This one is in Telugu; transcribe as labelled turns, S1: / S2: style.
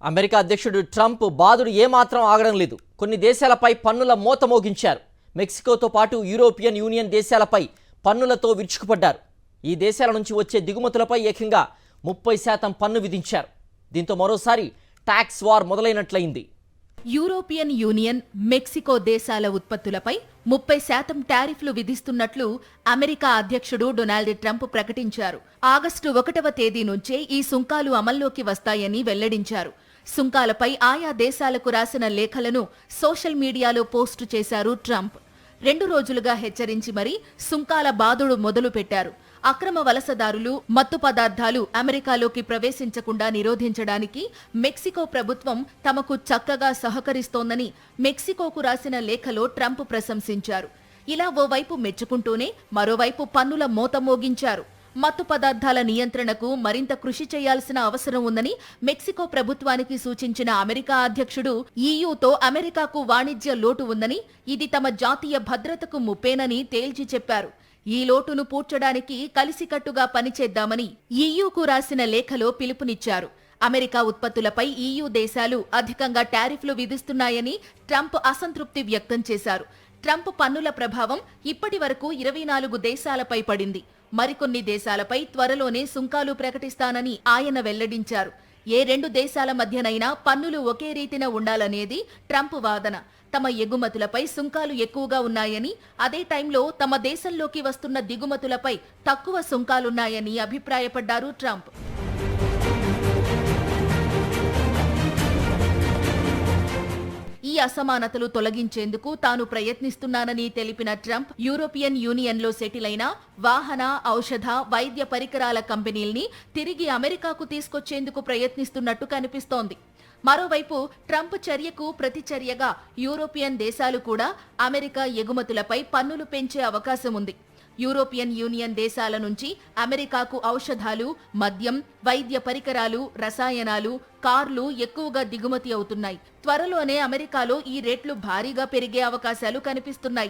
S1: అమెరికా అధ్యక్షుడు ట్రంప్ బాదుడు ఏమాత్రం ఆగడం లేదు. కొన్ని దేశాలపై పన్నుల మోత మోగించారు. మెక్సికోతో పాటు యూరోపియన్ యూనియన్ దేశాలపై పన్నులతో విరుచుకుపడ్డారు. ఈ దేశాల నుంచి వచ్చే దిగుమతులపై ఏకంగా 30% పన్ను విధించారు. దీంతో మరోసారి ట్యాక్స్ వార్ మొదలైనట్లయింది.
S2: యూరోపియన్ యూనియన్, మెక్సికో దేశాల ఉత్పత్తులపై 30% టారిఫ్లు విధిస్తున్నట్లు అమెరికా అధ్యక్షుడు డొనాల్డ్ ట్రంప్ ప్రకటించారు. ఆగస్టు 1వ తేదీ నుంచే ఈ సుంకాలు అమల్లోకి వస్తాయని వెల్లడించారు. సుంకాలపై ఆయా దేశాలకు రాసిన లేఖలను సోషల్ మీడియాలో పోస్టు చేశారు ట్రంప్. 2 రోజులుగా హెచ్చరించి మరీ సుంకాల బాదుడు మొదలుపెట్టారు. అక్రమ వలసదారులు, మత్తు పదార్థాలు అమెరికాలోకి ప్రవేశించకుండా నిరోధించడానికి మెక్సికో ప్రభుత్వం తమకు చక్కగా సహకరిస్తోందని మెక్సికోకు రాసిన లేఖలో ట్రంప్ ప్రశంసించారు. ఇలా ఓవైపు మెచ్చుకుంటూనే మరోవైపు పన్నుల మోత మోగించారు. మత్తు పదార్థాల నియంత్రణకు మరింత కృషి చేయాల్సిన అవసరం ఉందని మెక్సికో ప్రభుత్వానికి సూచించిన అమెరికా అధ్యక్షుడు ఈయూతో అమెరికాకు వాణిజ్య లోటు ఉందని, ఇది తమ జాతీయ భద్రతకు ముప్పేనని తేల్చి చెప్పారు. ఈ లోటును పూడ్చడానికి కలిసికట్టుగా పనిచేద్దామని ఈయూకు రాసిన లేఖలో పిలుపునిచ్చారు. అమెరికా ఉత్పత్తులపై ఈయూ దేశాలు అధికంగా టారిఫ్లు విధిస్తున్నాయని ట్రంప్ అసంతృప్తి వ్యక్తం చేశారు. ట్రంప్ పన్నుల ప్రభావం ఇప్పటి వరకు 24 దేశాలపై పడింది. మరికొన్ని దేశాలపై త్వరలోనే సుంకాలు ప్రకటిస్తానని ఆయన వెల్లడించారు. ఏ 2 దేశాల మధ్యనైనా పన్నులు ఒకే రీతిన ఉండాలనేది ట్రంప్ వాదన. తమ ఎగుమతులపై సుంకాలు ఎక్కువగా ఉన్నాయని, అదే టైంలో తమ దేశంలోకి వస్తున్న దిగుమతులపై తక్కువ సుంకాలున్నాయని అభిప్రాయపడ్డారు ట్రంప్. ఈ అసమానతలు తొలగించేందుకు తాను ప్రయత్నిస్తున్నానని తెలిపిన ట్రంప్ యూరోపియన్ యూనియన్లో సెటిల్ అయిన వాహన, ఔషధ, వైద్య పరికరాల కంపెనీల్ని తిరిగి అమెరికాకు తీసుకొచ్చేందుకు ప్రయత్నిస్తున్నట్టు కనిపిస్తోంది. మరోవైపు ట్రంప్ చర్యకు ప్రతిచర్యగా యూరోపియన్ దేశాలు కూడా అమెరికా ఎగుమతులపై పన్నులు పెంచే అవకాశం ఉంది. యూరోపియన్ యూనియన్ దేశాల నుంచి అమెరికాకు ఔషధాలు, మద్యం, వైద్య పరికరాలు, రసాయనాలు, కార్లు ఎక్కువగా దిగుమతి అవుతున్నాయి. త్వరలోనే అమెరికాలో ఈ రేట్లు భారీగా పెరిగే అవకాశాలు కనిపిస్తున్నాయి.